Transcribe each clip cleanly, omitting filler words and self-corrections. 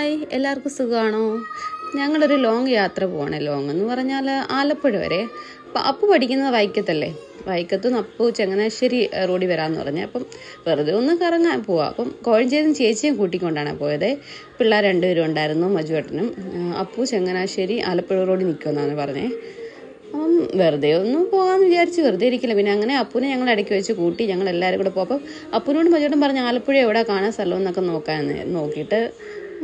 Hi, എല്ലാവർക്കും സുഖമാണോ? ഞങ്ങളൊരു ലോങ് യാത്ര പോവാണ്. ലോങ് എന്ന് പറഞ്ഞാൽ ആലപ്പുഴ വരെ. അപ്പം അപ്പു പഠിക്കുന്നത് വൈക്കത്തല്ലേ. വൈക്കത്ത് നിന്ന് അപ്പു ചങ്ങനാശ്ശേരി റോഡിൽ വരാമെന്ന് പറഞ്ഞാൽ അപ്പം വെറുതെ ഒന്ന് കറങ്ങാൻ പോവാം. അപ്പം കോഴഞ്ചേരിയും ചേച്ചിയും കൂട്ടിക്കൊണ്ടാണ് പോയത്. പിള്ളേർ രണ്ടുപേരും ഉണ്ടായിരുന്നു, മജുവേട്ടനും. അപ്പു ചങ്ങനാശ്ശേരി ആലപ്പുഴ റോഡിൽ നിൽക്കുമെന്നാണ് പറഞ്ഞത്. അപ്പം വെറുതെ ഒന്നും പോകാമെന്ന് വിചാരിച്ച് വെറുതെ ഇരിക്കില്ല. പിന്നെ അങ്ങനെ അപ്പൂനെ ഞങ്ങൾ ഇടയ്ക്ക് വെച്ച് കൂട്ടി ഞങ്ങൾ എല്ലാവരും കൂടെ പോകും. അപ്പം അപ്പൂനോട് മജുവേട്ടൻ പറഞ്ഞ് ആലപ്പുഴ എവിടെ കാണാൻ സ്ഥലം എന്നൊക്കെ നോക്കാമെന്ന് നോക്കിയിട്ട്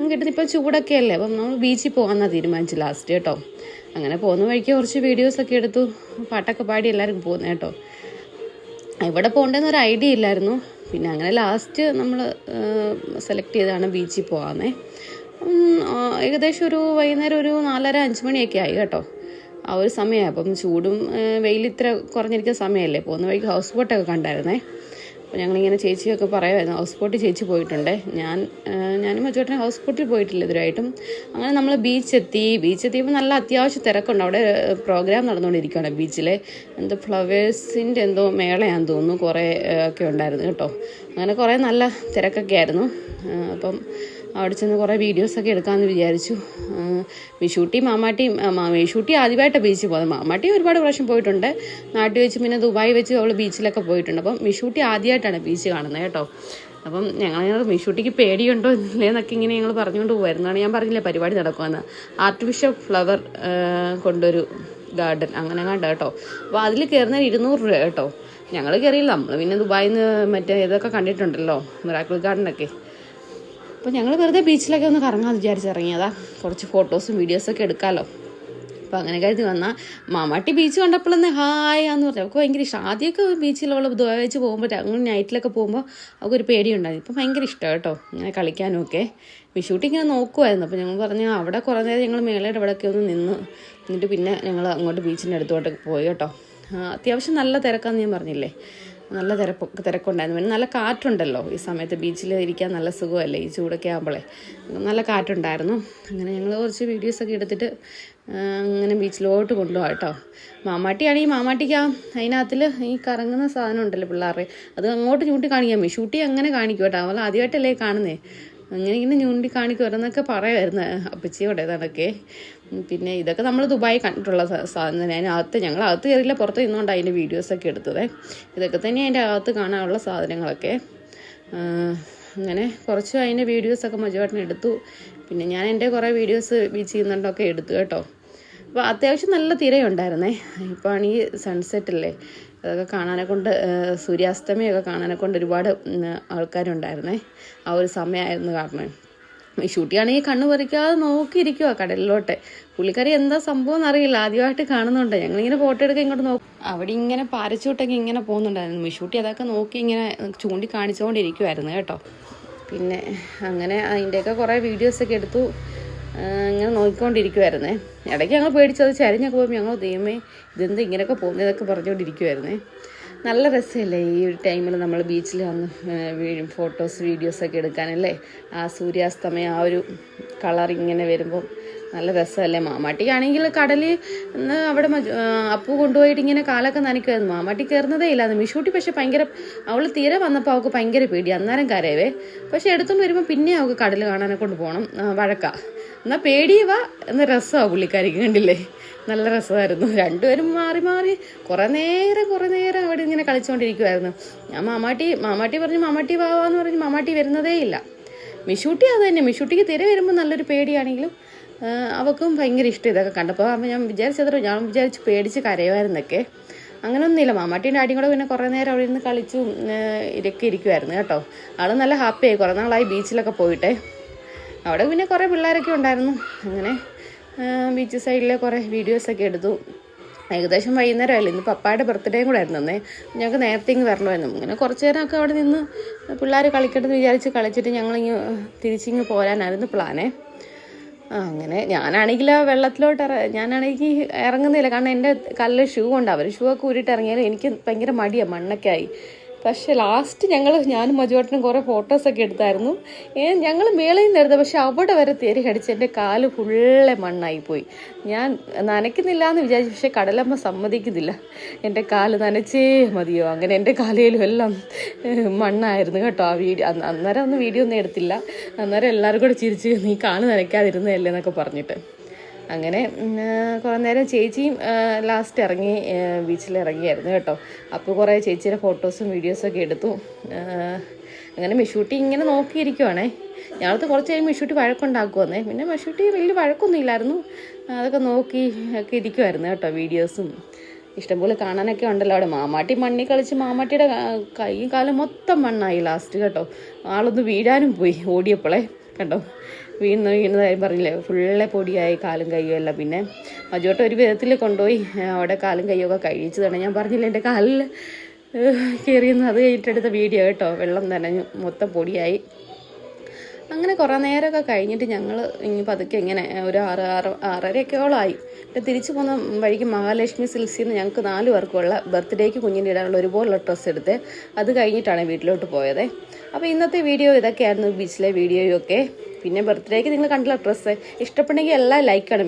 കിട്ടുന്ന ഇപ്പം ചൂടൊക്കെ അല്ലേ. അപ്പം നമ്മൾ ബീച്ചിൽ പോകാമെന്നാണ് തീരുമാനിച്ചു ലാസ്റ്റ് കേട്ടോ. അങ്ങനെ പോകുന്ന വഴിക്ക് കുറച്ച് വീഡിയോസൊക്കെ എടുത്തു, പാട്ടൊക്കെ പാടി എല്ലാവരും പോകുന്നത് കേട്ടോ. ഇവിടെ പോകേണ്ടെന്ന് ഒരു ഐഡിയ ഇല്ലായിരുന്നു. പിന്നെ അങ്ങനെ ലാസ്റ്റ് നമ്മൾ സെലക്ട് ചെയ്താണ് ബീച്ചിൽ പോകാമെന്നേ. ഏകദേശം ഒരു വൈകുന്നേരം ഒരു 4:30-5 മണിയൊക്കെ ആയി കേട്ടോ. ആ ഒരു സമയമായി. അപ്പം ചൂടും വെയിലിത്ര കുറഞ്ഞിരിക്കുന്ന സമയമല്ലേ. പോകുന്ന വഴിക്ക് ഹൗസ് ബോട്ടൊക്കെ കണ്ടായിരുന്നേ. അപ്പോൾ ഞങ്ങളിങ്ങനെ ചേച്ചിയൊക്കെ പറയുമായിരുന്നു, ഹൗസ് ബോട്ടിൽ ചേച്ചി പോയിട്ടുണ്ട്. ഞാനും മജുവേട്ടനെ ഹൗസ് ബോട്ടിൽ പോയിട്ടില്ല ഇതുവരെയായിട്ടും. അങ്ങനെ നമ്മൾ ബീച്ചെത്തിയപ്പോൾ നല്ല അത്യാവശ്യം തിരക്കുണ്ട്. അവിടെ പ്രോഗ്രാം നടന്നുകൊണ്ടിരിക്കുകയാണ് ബീച്ചിലെ. എന്തോ ഫ്ലവേഴ്സിൻ്റെ എന്തോ മേളയാണെന്ന് തോന്നുന്നു. കുറേ ഒക്കെ ഉണ്ടായിരുന്നു കേട്ടോ. അങ്ങനെ കുറേ നല്ല തിരക്കൊക്കെ ആയിരുന്നു. അപ്പം അവിടെ ചെന്ന് കുറേ വീഡിയോസൊക്കെ എടുക്കാമെന്ന് വിചാരിച്ചു. വിഷൂട്ടി വിഷൂട്ടി ആദ്യമായിട്ടാണ് ബീച്ചിൽ പോകുന്നത്. മാമാട്ടി ഒരുപാട് പ്രാവശ്യം പോയിട്ടുണ്ട് നാട്ടിൽ വെച്ച്, പിന്നെ ദുബായി വെച്ച് അവൾ ബീച്ചിലൊക്കെ പോയിട്ടുണ്ട്. അപ്പം വിഷൂട്ടി ആദ്യമായിട്ടാണ് ബീച്ച് കാണുന്നത് കേട്ടോ. അപ്പം ഞങ്ങൾ വിഷൂട്ടിക്ക് പേടിയുണ്ടോ ഇല്ലേന്നൊക്കെ ഇങ്ങനെ ഞങ്ങൾ പറഞ്ഞുകൊണ്ട് പോയിരുന്നതാണ്. ഞാൻ പറഞ്ഞില്ലേ പരിപാടി നടക്കുമെന്ന്. ആർട്ടിഫിഷ്യൽ ഫ്ലവർ കൊണ്ടൊരു ഗാർഡൻ അങ്ങനെ കണ്ട കേട്ടോ. അപ്പോൾ അതിൽ കയറുന്നതിന് 200 രൂപ കേട്ടോ. ഞങ്ങൾ കയറിയില്ല. നമ്മൾ പിന്നെ ദുബായിൽ നിന്ന് മറ്റേ ഇതൊക്കെ കണ്ടിട്ടുണ്ടല്ലോ, മിറാക്കിൾ ഗാർഡനൊക്കെ. അപ്പോൾ ഞങ്ങൾ വെറുതെ ബീച്ചിലൊക്കെ ഒന്ന് കറങ്ങാമെന്ന് വിചാരിച്ചിറങ്ങിയതാ. കുറച്ച് ഫോട്ടോസും വീഡിയോസൊക്കെ എടുക്കാമല്ലോ. അപ്പോൾ അങ്ങനെ കരുതി വന്നാൽ മാമാട്ടി ബീച്ച് കണ്ടപ്പോഴൊന്ന് ഹായ് എന്ന് പറഞ്ഞു. അവൾക്ക് ഭയങ്കര ഇഷ്ടം. ആദ്യമൊക്കെ ബീച്ചിലുള്ള ദുബായ് വെച്ച് പോകുമ്പോൾ അങ്ങനെ നൈറ്റിലൊക്കെ പോകുമ്പോൾ അവൾക്കൊരു പേടിയുണ്ടായിരുന്നു. ഇപ്പം ഭയങ്കര ഇഷ്ടമാണ് കേട്ടോ ഇങ്ങനെ കളിക്കാനും ഒക്കെ. വിഷൂട്ടി ഇങ്ങനെ നോക്കുമായിരുന്നു. അപ്പോൾ ഞങ്ങൾ പറഞ്ഞു അവിടെ കുറേ നേരം ഞങ്ങൾ മേളയുടെ അവിടെയൊക്കെ ഒന്ന് എന്നിട്ട് പിന്നെ ഞങ്ങൾ അങ്ങോട്ട് ബീച്ചിൻ്റെ അടുത്തോട്ടൊക്കെ പോയി കേട്ടോ. അത്യാവശ്യം നല്ല തിരക്കാന്ന് ഞാൻ പറഞ്ഞില്ലേ. നല്ല തിരക്കുണ്ടായിരുന്നു. പിന്നെ നല്ല കാറ്റുണ്ടല്ലോ ഈ സമയത്ത്. ബീച്ചിൽ ഇരിക്കാൻ നല്ല സുഖമല്ലേ ഈ ചൂടൊക്കെ ആകുമ്പോഴേ. നല്ല കാറ്റുണ്ടായിരുന്നു. അങ്ങനെ ഞങ്ങൾ കുറച്ച് വീഡിയോസൊക്കെ എടുത്തിട്ട് അങ്ങനെ ബീച്ചിലോട്ട് കൊണ്ടുപോകാം കേട്ടോ. മാമാട്ടിക്ക് അതിനകത്തിൽ ഈ കറങ്ങുന്ന സാധനം ഉണ്ടല്ലോ പിള്ളേരുടെ, അത് അങ്ങോട്ട് ചൂണ്ടി കാണിക്കാൻ ഷൂട്ടി അങ്ങനെ കാണിക്കും കേട്ടോ. അവൾ ആദ്യമായിട്ടല്ലേ കാണുന്നേ. ഇങ്ങനെ ചൂണ്ടി കാണിക്കുമെന്നൊക്കെ പറയുമായിരുന്നു അപ്പച്ചിയോടെ അതൊക്കെ. പിന്നെ ഇതൊക്കെ നമ്മൾ ദുബായി കണ്ടിട്ടുള്ള സാധനം തന്നെ. ഞങ്ങൾ അകത്ത് കയറിയില്ല, പുറത്ത് നിന്നുകൊണ്ട് അതിൻ്റെ വീഡിയോസൊക്കെ എടുത്തത്. ഇതൊക്കെ തന്നെ അതിൻ്റെ അകത്ത് കാണാനുള്ള സാധനങ്ങളൊക്കെ. അങ്ങനെ കുറച്ച് അതിൻ്റെ വീഡിയോസൊക്കെ മജുവേട്ടൻ എടുത്തു. പിന്നെ ഞാൻ എൻ്റെ കുറേ വീഡിയോസ് ബീച്ച് ചെയ്യുന്നുണ്ടൊക്കെ എടുത്തു കേട്ടോ. അപ്പോൾ അത്യാവശ്യം നല്ല തിരയുണ്ടായിരുന്നേ. ഇപ്പോൾ ആണ് ഈ സൺസെറ്റല്ലേ, അതൊക്കെ കാണാനെ കൊണ്ട്, സൂര്യാസ്തമയമൊക്കെ കാണാനെ കൊണ്ട് ഒരുപാട് ആൾക്കാരുണ്ടായിരുന്നേ. ആ ഒരു സമയമായിരുന്നു കാരണം. ഈ ഷൂട്ടിയാണെങ്കിൽ കണ്ണ് പറിക്കാതെ നോക്കിയിരിക്കുക കടലിലോട്ട്. പുള്ളിക്കാരി എന്താ സംഭവം എന്നറിയില്ല, ആദ്യമായിട്ട് കാണുന്നുണ്ട്. ഞങ്ങളിങ്ങനെ ഫോട്ടോ എടുക്കാൻ ഇങ്ങോട്ട് നോക്കും. അവിടെ ഇങ്ങനെ പാരച്ചൂട്ടൊക്കെ ഇങ്ങനെ പോകുന്നുണ്ടായിരുന്നു. മിഷൂട്ടി അതൊക്കെ നോക്കി ഇങ്ങനെ ചൂണ്ടി കാണിച്ചുകൊണ്ടിരിക്കുമായിരുന്നു കേട്ടോ. പിന്നെ അങ്ങനെ അതിൻ്റെയൊക്കെ കുറേ വീഡിയോസൊക്കെ എടുത്തു. ഇങ്ങനെ നോക്കിക്കൊണ്ടിരിക്കുമായിരുന്നേ. ഇടയ്ക്ക് ഞങ്ങൾ പേടിച്ചത് ചരിഞ്ഞൊക്കെ പോകുമ്പോൾ ഞങ്ങൾ ദൈവമേ ഇതെന്ത് ഇങ്ങനെയൊക്കെ പോകുന്നതൊക്കെ പറഞ്ഞുകൊണ്ടിരിക്കുമായിരുന്നേ. നല്ല രസമല്ലേ ഈ ഒരു ടൈമിൽ നമ്മൾ ബീച്ചിൽ വന്ന് ഫോട്ടോസ് വീഡിയോസൊക്കെ എടുക്കാനല്ലേ. ആ സൂര്യാസ്തമയം ആ ഒരു കളർ ഇങ്ങനെ വരുമ്പോൾ നല്ല രസമല്ലേ. മാമാട്ടിക്കാണെങ്കിൽ കടലിൽ അവിടെ അപ്പു കൊണ്ടുപോയിട്ട് ഇങ്ങനെ കാലൊക്കെ നനയ്ക്കുമായിരുന്നു. മാമാട്ടി കയറുന്നതേ ഇല്ലായിരുന്നു. മിഷൂട്ടി പക്ഷെ ഭയങ്കര, അവൾ തീരെ വന്നപ്പോൾ അവൾക്ക് ഭയങ്കര പേടി. അന്നേരം കരയവേ. പക്ഷെ എടുത്തുകൊണ്ട് വരുമ്പോൾ പിന്നെ അവൾക്ക് കടൽ കാണാനെ കൊണ്ട് പോകണം, വഴക്കാ. എന്നാൽ പേടിയവാ എന്ന രസമാണ് പുള്ളിക്കാരിക്ക്. കണ്ടില്ലേ, നല്ല രസമായിരുന്നു. രണ്ടുപേരും മാറി മാറി കുറേ നേരം അവിടെ ഇങ്ങനെ കളിച്ചുകൊണ്ടിരിക്കുമായിരുന്നു. ഞാൻ മാമാട്ടി പറഞ്ഞു മാമാട്ടി വാവാന്ന് പറഞ്ഞ് മാമാട്ടി വരുന്നതേ ഇല്ല. മിഷൂട്ടി അത് തന്നെ. മിഷൂട്ടിക്ക് തിര വരുമ്പോൾ നല്ലൊരു പേടിയാണെങ്കിലും അവൾക്കും ഭയങ്കര ഇഷ്ടം ഇതൊക്കെ കണ്ടപ്പോൾ. അപ്പോൾ ഞാൻ വിചാരിച്ചു പേടിച്ച് കരയുമായിരുന്നൊക്കെ. അങ്ങനെയൊന്നുമില്ല. മാമാട്ടീൻ്റെ ആടിയും കൂടെ പിന്നെ കുറേ നേരം അവിടെ ഇരുന്ന് കളിച്ചു ഇതൊക്കെ ഇരിക്കുമായിരുന്നു കേട്ടോ. ആൾ നല്ല ഹാപ്പിയായി. കുറേ നാളായി ബീച്ചിലൊക്കെ പോയിട്ടേ. അവിടെ പിന്നെ കുറേ പിള്ളേരൊക്കെ ഉണ്ടായിരുന്നു. അങ്ങനെ ബീച്ച് സൈഡിലെ കുറേ വീഡിയോസൊക്കെ എടുത്തു. ഏകദേശം വൈകുന്നേരമല്ലേ. ഇന്ന് പപ്പായുടെ ബർത്ത്ഡേയും കൂടെ ആയിരുന്നു അന്നേ. ഞങ്ങൾക്ക് നേരത്തെ ഇങ്ങ് വരണമായിരുന്നു. അങ്ങനെ കുറച്ച് നേരമൊക്കെ അവിടെ നിന്ന് പിള്ളേർ കളിക്കട്ടെന്ന് വിചാരിച്ച് കളിച്ചിട്ട് ഞങ്ങളിങ്ങ് തിരിച്ചിങ്ങ് പോരാനായിരുന്നു പ്ലാനേ. അങ്ങനെ ഞാനാണെങ്കിൽ ആ വെള്ളത്തിലോട്ട് ഇറങ്ങുന്നില്ല. കാരണം എൻ്റെ കല്ല് ഷൂ ഉണ്ട്. അവർ ഷൂ ഒക്കെ ഊരിട്ട് ഇറങ്ങിയാലും എനിക്ക് ഭയങ്കര മടിയാണ്. മണ്ണൊക്കെ ആയി പക്ഷെ ലാസ്റ്റ് ഞാനും മജുവേട്ടനും കുറേ ഫോട്ടോസൊക്കെ എടുത്തായിരുന്നു. ഞങ്ങൾ മേളയിൽ നിന്ന് എടുത്തത്, പക്ഷെ അവിടെ വരെ തേരി കടിച്ച് എൻ്റെ കാല് ഫുള്ളെ മണ്ണായിപ്പോയി. ഞാൻ നനയ്ക്കുന്നില്ല എന്ന് വിചാരിച്ചു, പക്ഷെ കടലമ്മ സമ്മതിക്കുന്നില്ല, എൻ്റെ കാല് നനച്ചേ മതിയോ. അങ്ങനെ എൻ്റെ കാലയിലും എല്ലാം മണ്ണായിരുന്നു കേട്ടോ. ആ വീഡിയോ അന്നേരം ഒന്നും വീഡിയോ ഒന്നും എടുത്തില്ല. അന്നേരം എല്ലാവരും കൂടെ ചിരിച്ച് നീ കാല് നനയ്ക്കാതിരുന്നതല്ലേ എന്നൊക്കെ പറഞ്ഞിട്ട്. അങ്ങനെ കുറേ നേരം ചേച്ചിയും ലാസ്റ്റ് ഇറങ്ങി, ബീച്ചിൽ ഇറങ്ങിയായിരുന്നു കേട്ടോ. അപ്പോൾ കുറേ ചേച്ചിയുടെ ഫോട്ടോസും വീഡിയോസൊക്കെ എടുത്തു. അങ്ങനെ മിഷൂട്ടി ഇങ്ങനെ നോക്കിയിരിക്കുവാണേ. ഞങ്ങൾക്ക് കുറച്ച് കഴിയുമ്പോൾ മിഷൂട്ടി വഴക്കുണ്ടാക്കുവന്നേ. പിന്നെ മിഷൂട്ടി വലിയ വഴക്കൊന്നും ഇല്ലായിരുന്നു, അതൊക്കെ നോക്കി ഒക്കെ ഇരിക്കുമായിരുന്നു കേട്ടോ. വീഡിയോസും ഇഷ്ടംപോലെ കാണാനൊക്കെ ഉണ്ടല്ലോ അവിടെ. മാമാട്ടി മണ്ണിൽ കളിച്ച് മാമാട്ടിയുടെ കൈയും കാലും മൊത്തം മണ്ണായി ലാസ്റ്റ് കേട്ടോ. ആളൊന്ന് വീഴാനും പോയി ഓടിയപ്പോളേ കണ്ടോ. വീണതായി പറഞ്ഞില്ലേ, ഫുള്ളെ പൊടിയായി കാലും കൈയും എല്ലാം. പിന്നെ മജുവേട്ടൻ ഒരു വിധത്തിൽ കൊണ്ടുപോയി അവിടെ കാലും കൈയൊക്കെ കഴിച്ചതാണ്. ഞാൻ പറഞ്ഞില്ല എൻ്റെ കാലിൽ കയറിയെന്ന്. അത് കഴിഞ്ഞിട്ടെടുത്ത വീഡിയോ കേട്ടോ. വെള്ളം നനഞ്ഞു മൊത്തം പൊടിയായി. അങ്ങനെ കുറേ നേരമൊക്കെ കഴിഞ്ഞിട്ട് ഞങ്ങൾ ഇനി പതുക്കെ ഇങ്ങനെ ഒരു 6:30 പിന്നെ തിരിച്ചു പോകുന്ന വഴിക്ക് മഹാലക്ഷ്മി സിൽക്സിൽ നിന്ന് ഞങ്ങൾക്ക് 4 പേർക്കുള്ള ബർത്ത്ഡേക്ക് കുഞ്ഞിൻ്റെ ഇടാനുള്ള ഒരുപോലുള്ള ഡ്രസ്സ് എടുത്ത് അത് കഴിഞ്ഞിട്ടാണ് വീട്ടിലോട്ട് പോയത്. അപ്പോൾ ഇന്നത്തെ വീഡിയോ ഇതൊക്കെയായിരുന്നു, ബീച്ചിലെ വീഡിയോയൊക്കെ. പിന്നെ ബർത്ത്ഡേക്ക് നിങ്ങൾ കണ്ടുള്ള ഡ്രസ്സ് ഇഷ്ടപ്പെട്ടെങ്കിൽ എല്ലാം ലൈക്ക് ആണ്.